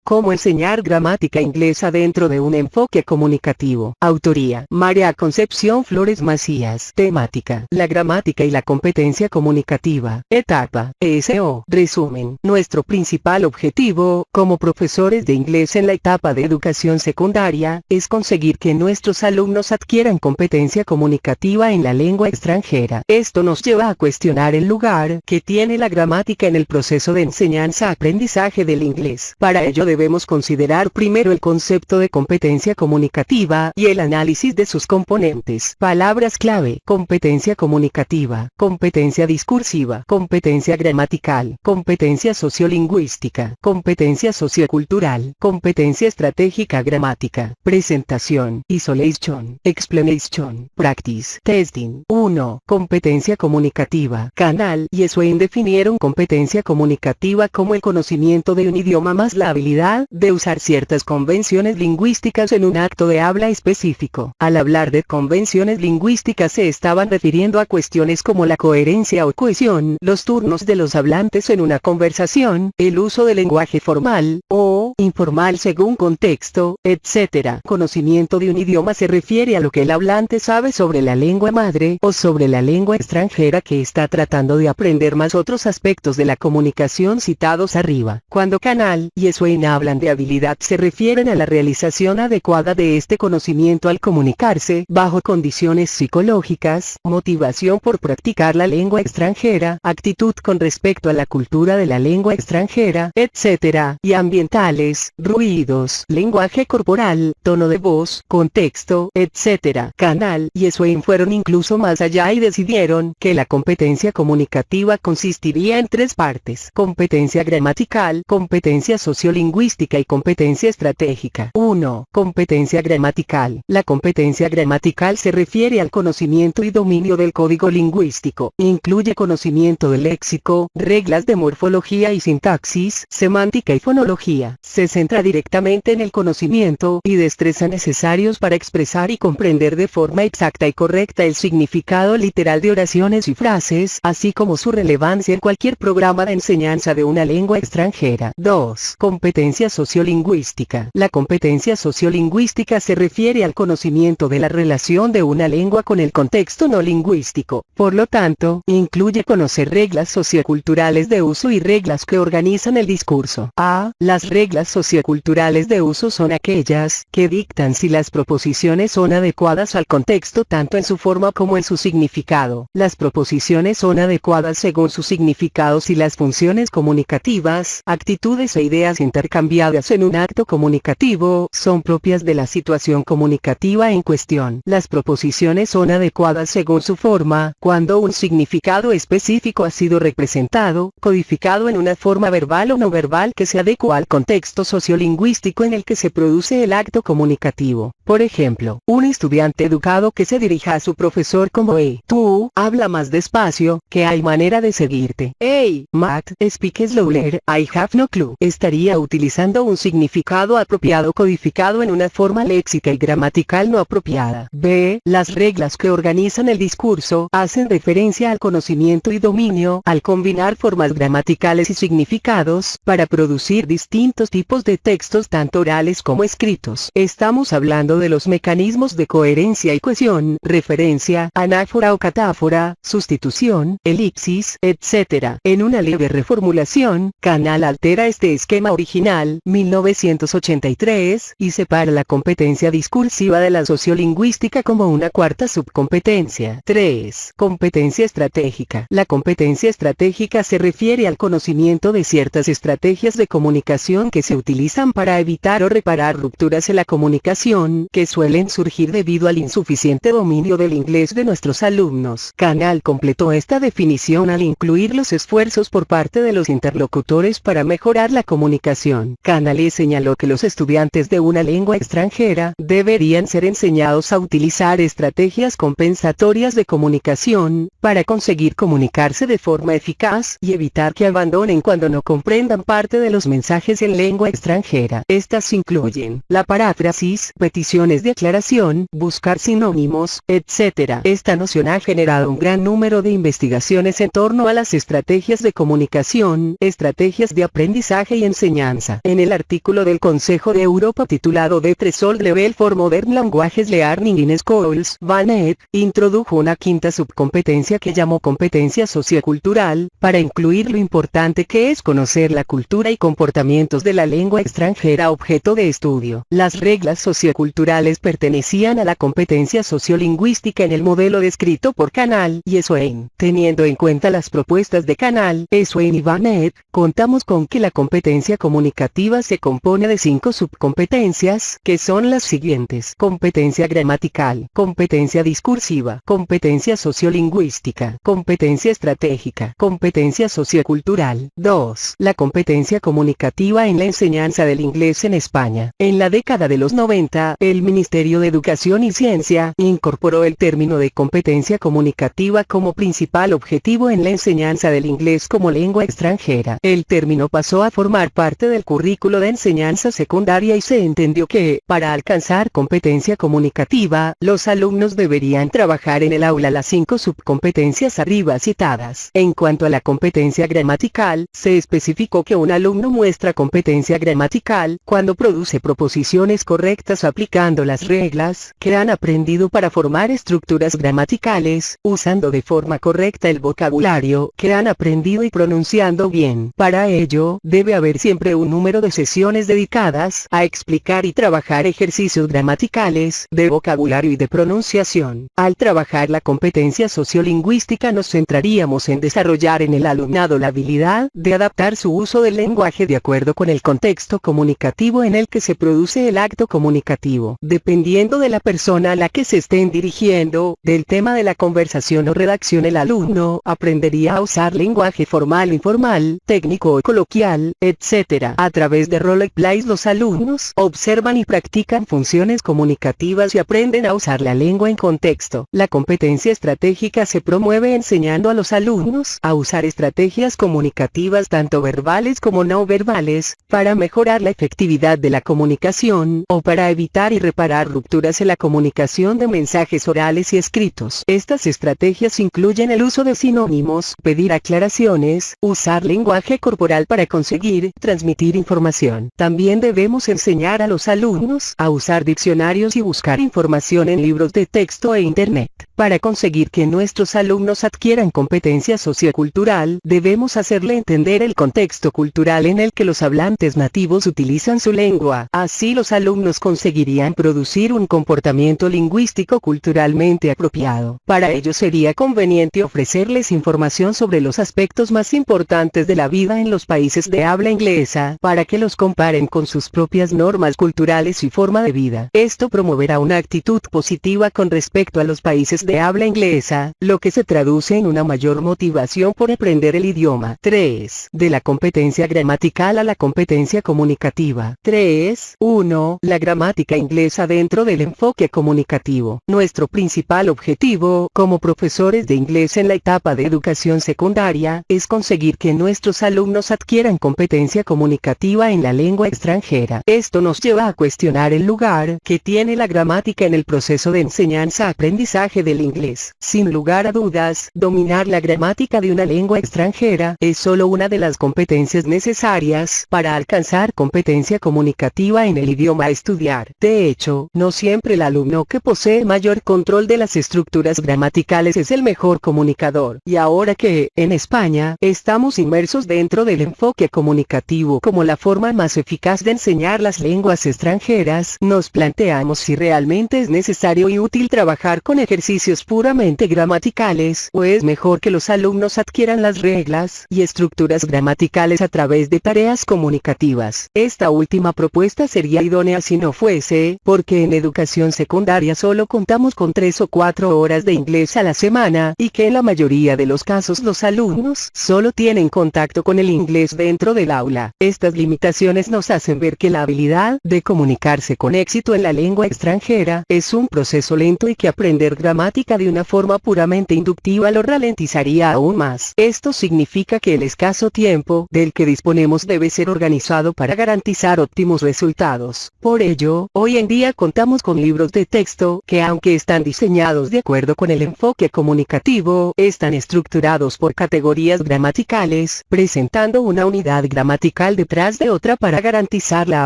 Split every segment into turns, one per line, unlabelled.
Cómo enseñar gramática inglesa dentro de un enfoque comunicativo. Autoría: María Concepción Flores Macías. Temática: la gramática y la competencia comunicativa. Etapa: ESO. Resumen: nuestro principal objetivo, como profesores de inglés en la etapa de educación secundaria, es conseguir que nuestros alumnos adquieran competencia comunicativa en la lengua extranjera. Esto nos lleva a cuestionar el lugar que tiene la gramática en el proceso de enseñanza-aprendizaje del inglés. Para ello debemos considerar primero el concepto de competencia comunicativa y el análisis de sus componentes. Palabras clave: competencia comunicativa, competencia discursiva, competencia gramatical, competencia sociolingüística, competencia sociocultural, competencia estratégica gramática, presentación, isolation, explanation, practice, testing. 1. Competencia comunicativa. Canal y Swain definieron competencia comunicativa como el conocimiento de un idioma más la habilidad de usar ciertas convenciones lingüísticas en un acto de habla específico. Al hablar de convenciones lingüísticas se estaban refiriendo a cuestiones como la coherencia o cohesión, los turnos de los hablantes en una conversación, el uso del lenguaje formal o informal según contexto, etc. Conocimiento de un idioma se refiere a lo que el hablante sabe sobre la lengua madre o sobre la lengua extranjera que está tratando de aprender, más otros aspectos de la comunicación citados arriba. Cuando Canal y Swain hablan de habilidad se refieren a la realización adecuada de este conocimiento al comunicarse bajo condiciones psicológicas, motivación por practicar la lengua extranjera, actitud con respecto a la cultura de la lengua extranjera, etc. y ambientales, ruidos, lenguaje corporal, tono de voz, contexto, etc. Canal y Swain fueron incluso más allá y decidieron que la competencia comunicativa consistiría en tres partes: competencia gramatical, competencia sociolingüística y competencia estratégica. 1. Competencia gramatical. La competencia gramatical se refiere al conocimiento y dominio del código lingüístico. Incluye conocimiento del léxico, reglas de morfología y sintaxis, semántica y fonología. Se centra directamente en el conocimiento y destreza necesarios para expresar y comprender de forma exacta y correcta el significado literal de oraciones y frases, así como su relevancia en cualquier programa de enseñanza de una lengua extranjera. 2. Competencia sociolingüística. La competencia sociolingüística se refiere al conocimiento de la relación de una lengua con el contexto no lingüístico. Por lo tanto, incluye conocer reglas socioculturales de uso y reglas que organizan el discurso. A. Las reglas socioculturales de uso son aquellas que dictan si las proposiciones son adecuadas al contexto tanto en su forma como en su significado. Las proposiciones son adecuadas según su significado si las funciones comunicativas, actitudes e ideas intercambiadas en un acto comunicativo son propias de la situación comunicativa en cuestión. Las proposiciones son adecuadas según su forma cuando un significado específico ha sido representado, codificado en una forma verbal o no verbal que se adecua al contexto sociolingüístico en el que se produce el acto comunicativo. Por ejemplo, un estudiante educado que se dirija a su profesor como: hey, tú, habla más despacio, que hay manera de seguirte. Hey, Matt, speak slower, I have no clue. Estaría utilizando un significado apropiado codificado en una forma léxica y gramatical no apropiada. B. Las reglas que organizan el discurso hacen referencia al conocimiento y dominio al combinar formas gramaticales y significados para producir distintos tipos de textos tanto orales como escritos. Estamos hablando de los mecanismos de coherencia y cohesión, referencia, anáfora o catáfora, sustitución, elipsis, etc. En una leve reformulación, Canal altera este esquema original, 1983, y separa la competencia discursiva de la sociolingüística como una cuarta subcompetencia. 3. Competencia estratégica. La competencia estratégica se refiere al conocimiento de ciertas estrategias de comunicación que se utilizan para evitar o reparar rupturas en la comunicación, que suelen surgir debido al insuficiente dominio del inglés de nuestros alumnos. Canal completó esta definición al incluir los esfuerzos por parte de los interlocutores para mejorar la comunicación. Canal señaló que los estudiantes de una lengua extranjera deberían ser enseñados a utilizar estrategias compensatorias de comunicación para conseguir comunicarse de forma eficaz y evitar que abandonen cuando no comprendan parte de los mensajes en lengua lengua extranjera. Estas incluyen la paráfrasis, peticiones de aclaración, buscar sinónimos, etc. Esta noción ha generado un gran número de investigaciones en torno a las estrategias de comunicación, estrategias de aprendizaje y enseñanza. En el artículo del Consejo de Europa titulado The Threshold Level for Modern Languages Learning in Schools, Van Eck introdujo una quinta subcompetencia que llamó competencia sociocultural, para incluir lo importante que es conocer la cultura y comportamientos de la lengua extranjera objeto de estudio. Las reglas socioculturales pertenecían a la competencia sociolingüística en el modelo descrito por Canal y Swain. Teniendo en cuenta las propuestas de Canal, Swain y Van Eck, contamos con que la competencia comunicativa se compone de 5 subcompetencias, que son las siguientes: competencia gramatical, competencia discursiva, competencia sociolingüística, competencia estratégica, competencia sociocultural. 2. La competencia comunicativa en la enseñanza del inglés en España. En la década de los 90, el Ministerio de Educación y Ciencia incorporó el término de competencia comunicativa como principal objetivo en la enseñanza del inglés como lengua extranjera. El término pasó a formar parte del currículo de enseñanza secundaria y se entendió que, para alcanzar competencia comunicativa, los alumnos deberían trabajar en el aula las 5 subcompetencias arriba citadas. En cuanto a la competencia gramatical, se especificó que un alumno muestra competencia gramatical cuando produce proposiciones correctas aplicando las reglas que han aprendido para formar estructuras gramaticales, usando de forma correcta el vocabulario que han aprendido y pronunciando bien. Para ello, debe haber siempre un número de sesiones dedicadas a explicar y trabajar ejercicios gramaticales, de vocabulario y de pronunciación. Al trabajar la competencia sociolingüística nos centraríamos en desarrollar en el alumnado la habilidad de adaptar su uso del lenguaje de acuerdo con el contexto comunicativo en el que se produce el acto comunicativo. Dependiendo de la persona a la que se estén dirigiendo, del tema de la conversación o redacción, el alumno aprendería a usar lenguaje formal, informal, técnico o coloquial, etc. A través de roleplays los alumnos observan y practican funciones comunicativas y aprenden a usar la lengua en contexto. La competencia estratégica se promueve enseñando a los alumnos a usar estrategias comunicativas tanto verbales como no verbales, para mejorar la efectividad de la comunicación, o para evitar y reparar rupturas en la comunicación de mensajes orales y escritos. Estas estrategias incluyen el uso de sinónimos, pedir aclaraciones, usar lenguaje corporal para conseguir transmitir información. También debemos enseñar a los alumnos a usar diccionarios y buscar información en libros de texto e internet. Para conseguir que nuestros alumnos adquieran competencia sociocultural, debemos hacerle entender el contexto cultural en el que los hablantes nativos utilizan su lengua. Así los alumnos conseguirían producir un comportamiento lingüístico culturalmente apropiado. Para ello sería conveniente ofrecerles información sobre los aspectos más importantes de la vida en los países de habla inglesa, para que los comparen con sus propias normas culturales y forma de vida. Esto promoverá una actitud positiva con respecto a los países de habla inglesa, lo que se traduce en una mayor motivación por aprender el idioma. 3. De la competencia gramatical a la competencia comunicativa. 3. 1. La gramática inglesa dentro del enfoque comunicativo. Nuestro principal objetivo, como profesores de inglés en la etapa de educación secundaria, es conseguir que nuestros alumnos adquieran competencia comunicativa en la lengua extranjera. Esto nos lleva a cuestionar el lugar que tiene la gramática en el proceso de enseñanza-aprendizaje del inglés. Sin lugar a dudas, dominar la gramática de una lengua extranjera es solo una de las competencias necesarias para alcanzar competencia comunicativa en el idioma a estudiar. De hecho, no siempre el alumno que posee mayor control de las estructuras gramaticales es el mejor comunicador. Y ahora que, en España, estamos inmersos dentro del enfoque comunicativo como la forma más eficaz de enseñar las lenguas extranjeras, nos planteamos si realmente es necesario y útil trabajar con ejercicios puramente gramaticales, o es mejor que los alumnos adquieran las reglas y estructuras gramaticales a través de tareas comunicativas. Esta última propuesta sería idónea si no fuese, porque en educación secundaria solo contamos con 3 o 4 horas de inglés a la semana, y que en la mayoría de los casos los alumnos solo tienen contacto con el inglés dentro del aula. Estas limitaciones nos hacen ver que la habilidad de comunicarse con éxito en la lengua extranjera es un proceso lento y que aprender gramática de una forma puramente inductiva lo ralentizaría aún más. Esto significa que el escaso tiempo del que disponemos debe ser organizado usado para garantizar óptimos resultados. Por ello, hoy en día contamos con libros de texto que, aunque están diseñados de acuerdo con el enfoque comunicativo, están estructurados por categorías gramaticales, presentando una unidad gramatical detrás de otra para garantizar la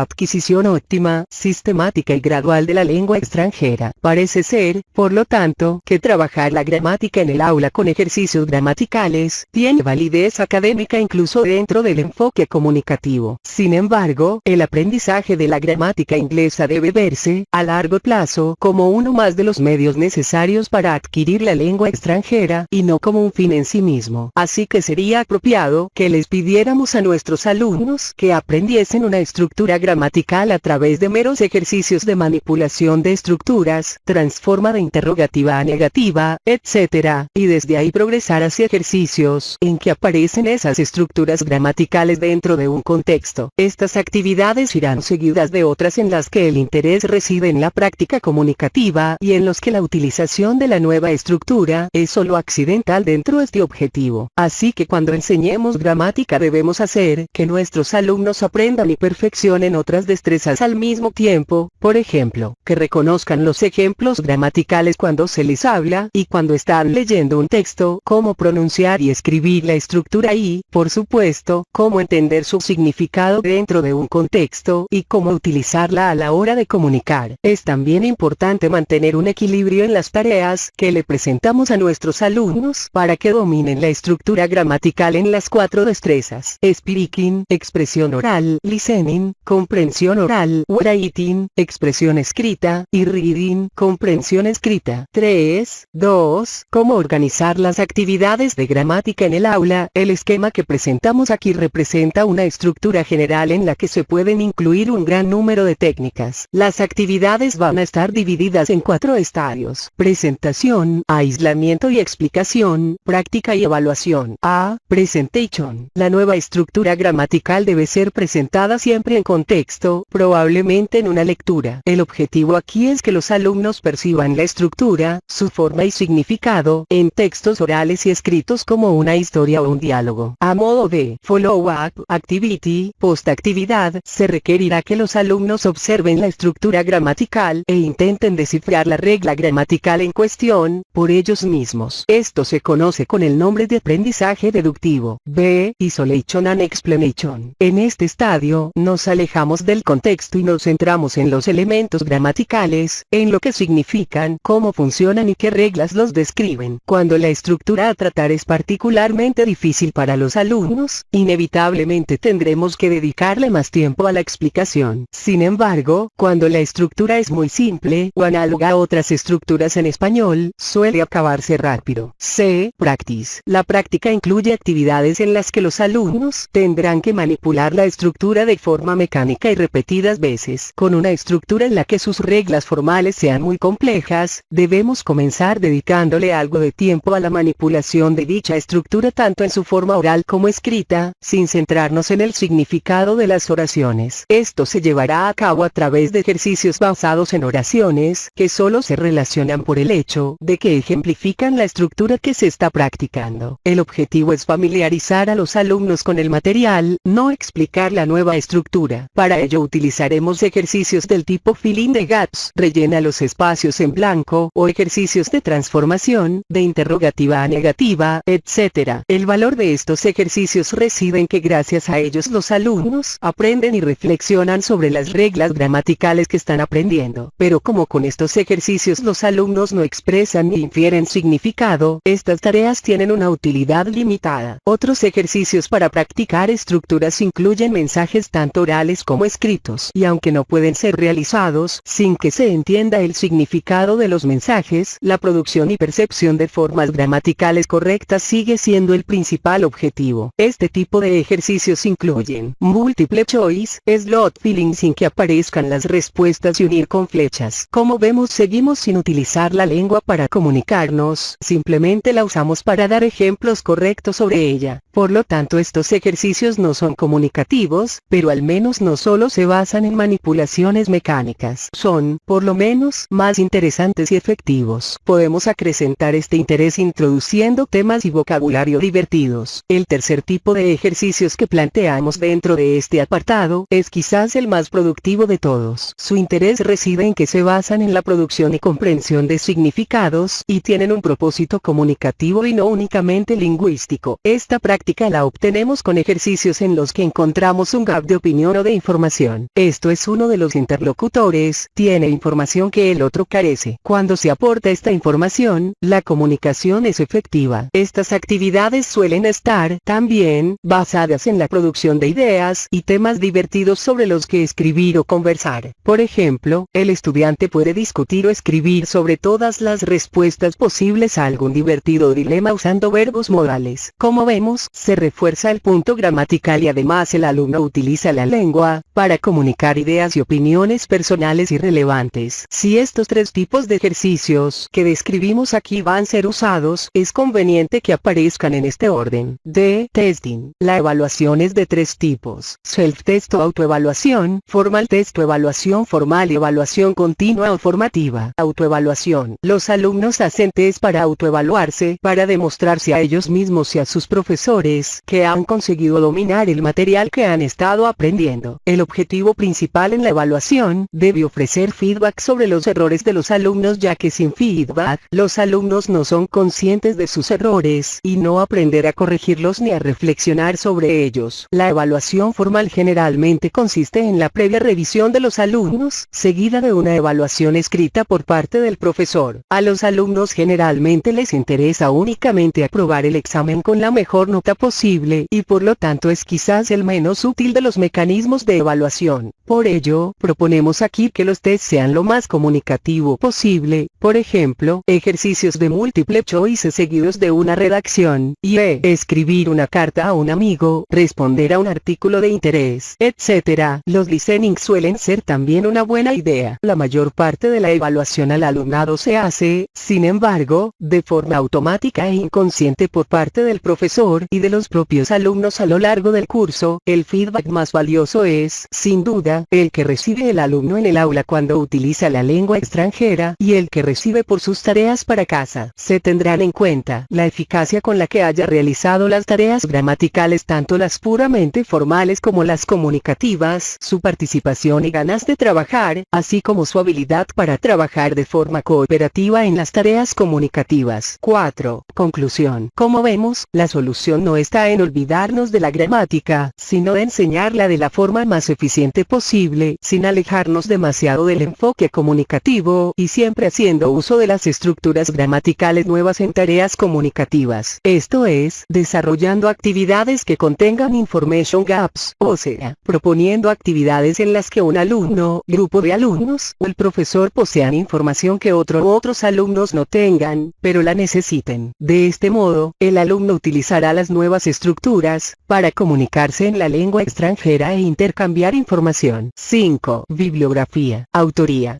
adquisición óptima, sistemática y gradual de la lengua extranjera. Parece ser, por lo tanto, que trabajar la gramática en el aula con ejercicios gramaticales tiene validez académica incluso dentro del enfoque comunicativo. Sin embargo, el aprendizaje de la gramática inglesa debe verse, a largo plazo, como uno más de los medios necesarios para adquirir la lengua extranjera, y no como un fin en sí mismo. Así que sería apropiado que les pidiéramos a nuestros alumnos que aprendiesen una estructura gramatical a través de meros ejercicios de manipulación de estructuras, transforma de interrogativa a negativa, etc., y desde ahí progresar hacia ejercicios en que aparecen esas estructuras gramaticales dentro de un contexto. Estas actividades irán seguidas de otras en las que el interés reside en la práctica comunicativa y en los que la utilización de la nueva estructura es solo accidental dentro de este objetivo. Así que cuando enseñemos gramática debemos hacer que nuestros alumnos aprendan y perfeccionen otras destrezas al mismo tiempo, por ejemplo, que reconozcan los ejemplos gramaticales cuando se les habla y cuando están leyendo un texto, cómo pronunciar y escribir la estructura y, por supuesto, cómo entender su significado dentro de un contexto y cómo utilizarla a la hora de comunicar. Es también importante mantener un equilibrio en las tareas que le presentamos a nuestros alumnos para que dominen la estructura gramatical en las 4 destrezas: speaking, expresión oral, listening, comprensión oral, writing, expresión escrita, y reading, comprensión escrita. 3, 2. Cómo organizar las actividades de gramática en el aula. El esquema que presentamos aquí representa una estructura general en la que se pueden incluir un gran número de técnicas. Las actividades van a estar divididas en 4 estadios: presentación, aislamiento y explicación, práctica y evaluación. A. Presentation. La nueva estructura gramatical debe ser presentada siempre en contexto, probablemente en una lectura. El objetivo aquí es que los alumnos perciban la estructura, su forma y significado, en textos orales y escritos como una historia o un diálogo. A modo de follow-up activity, post-actividad, se requerirá que los alumnos observen la estructura gramatical e intenten descifrar la regla gramatical en cuestión, por ellos mismos. Esto se conoce con el nombre de aprendizaje deductivo. B. Isolation and explanation. En este estadio, nos alejamos del contexto y nos centramos en los elementos gramaticales, en lo que significan, cómo funcionan y qué reglas los describen. Cuando la estructura a tratar es particularmente difícil para los alumnos, inevitablemente tendremos que dedicarle más tiempo a la explicación. Sin embargo, cuando la estructura es muy simple, o análoga a otras estructuras en español, suele acabarse rápido. C. Practice. La práctica incluye actividades en las que los alumnos tendrán que manipular la estructura de forma mecánica y repetidas veces. Con una estructura en la que sus reglas formales sean muy complejas, debemos comenzar dedicándole algo de tiempo a la manipulación de dicha estructura tanto en su forma oral como escrita, sin centrarnos en el significado de las oraciones. Esto se llevará a cabo a través de ejercicios basados en oraciones, que solo se relacionan por el hecho de que ejemplifican la estructura que se está practicando. El objetivo es familiarizar a los alumnos con el material, no explicar la nueva estructura. Para ello utilizaremos ejercicios del tipo fill in the gaps, rellena los espacios en blanco, o ejercicios de transformación, de interrogativa a negativa, etc. El valor de estos ejercicios reside en que gracias a ellos los alumnos aprenden y reflexionan sobre las reglas gramaticales que están aprendiendo. Pero como con estos ejercicios los alumnos no expresan ni infieren significado, estas tareas tienen una utilidad limitada. Otros ejercicios para practicar estructuras incluyen mensajes tanto orales como escritos, y aunque no pueden ser realizados sin que se entienda el significado de los mensajes, la producción y percepción de formas gramaticales correctas sigue siendo el principal objetivo. Este tipo de ejercicios incluyen multiple choice, slot filling sin que aparezcan las respuestas y unir con flechas. Como vemos, seguimos sin utilizar la lengua para comunicarnos, simplemente la usamos para dar ejemplos correctos sobre ella. Por lo tanto, estos ejercicios no son comunicativos, pero al menos no solo se basan en manipulaciones mecánicas. Son, por lo menos, más interesantes y efectivos. Podemos acrecentar este interés introduciendo temas y vocabulario divertidos. El tercer tipo de ejercicios que planteamos dentro Dentro de este apartado, es quizás el más productivo de todos. Su interés reside en que se basan en la producción y comprensión de significados, y tienen un propósito comunicativo y no únicamente lingüístico. Esta práctica la obtenemos con ejercicios en los que encontramos un gap de opinión o de información. Esto es uno de los interlocutores, tiene información que el otro carece. Cuando se aporta esta información, la comunicación es efectiva. Estas actividades suelen estar, también, basadas en la producción de ideas y temas divertidos sobre los que escribir o conversar. Por ejemplo, el estudiante puede discutir o escribir sobre todas las respuestas posibles a algún divertido dilema usando verbos modales. Como vemos, se refuerza el punto gramatical y además el alumno utiliza la lengua para comunicar ideas y opiniones personales y relevantes. Si estos tres tipos de ejercicios que describimos aquí van a ser usados, es conveniente que aparezcan en este orden. D. Testing. La evaluación es de tres tipos: self-test o autoevaluación, formal test o evaluación formal y evaluación continua o formativa. Autoevaluación. Los alumnos hacen test para autoevaluarse, para demostrarse a ellos mismos y a sus profesores que han conseguido dominar el material que han estado aprendiendo. El objetivo principal en la evaluación debe ofrecer feedback sobre los errores de los alumnos, ya que sin feedback, los alumnos no son conscientes de sus errores y no aprender a corregirlos ni a reflexionar sobre ellos. La evaluación formal generalmente consiste en la previa revisión de los alumnos, seguida de una evaluación escrita por parte del profesor. A los alumnos generalmente les interesa únicamente aprobar el examen con la mejor nota posible, y por lo tanto es quizás el menos útil de los mecanismos de evaluación. Por ello, proponemos aquí que los tests sean lo más comunicativo posible, por ejemplo, ejercicios de múltiple choice seguidos de una redacción, y escribir una carta a un amigo, responder a un artículo de interés, etc. Los listening suelen ser también una buena idea. La mayor parte de la evaluación al alumnado se hace, sin embargo, de forma automática e inconsciente por parte del profesor y de los propios alumnos a lo largo del curso. El feedback más valioso es, sin duda, el que recibe el alumno en el aula cuando utiliza la lengua extranjera, y el que recibe por sus tareas para casa. Se tendrán en cuenta la eficacia con la que haya realizado las tareas gramaticales, tanto las puramente formales como las comunicativas, su participación y ganas de trabajar, así como su habilidad para trabajar de forma cooperativa en las tareas comunicativas. 4. Conclusión. Como vemos, la solución no está en olvidarnos de la gramática, sino de enseñarla de la forma más eficiente posible, sin alejarnos demasiado del enfoque comunicativo, y siempre haciendo uso de las estructuras gramaticales nuevas en tareas comunicativas. Esto es, desarrollando actividades que contengan information gaps, o sea, proponiendo actividades en las que un alumno, grupo de alumnos, o el profesor posean información que otros alumnos no tengan, pero la necesiten. De este modo, el alumno utilizará las nuevas estructuras para comunicarse en la lengua extranjera e intercambiar información. 5. Bibliografía. Autoría.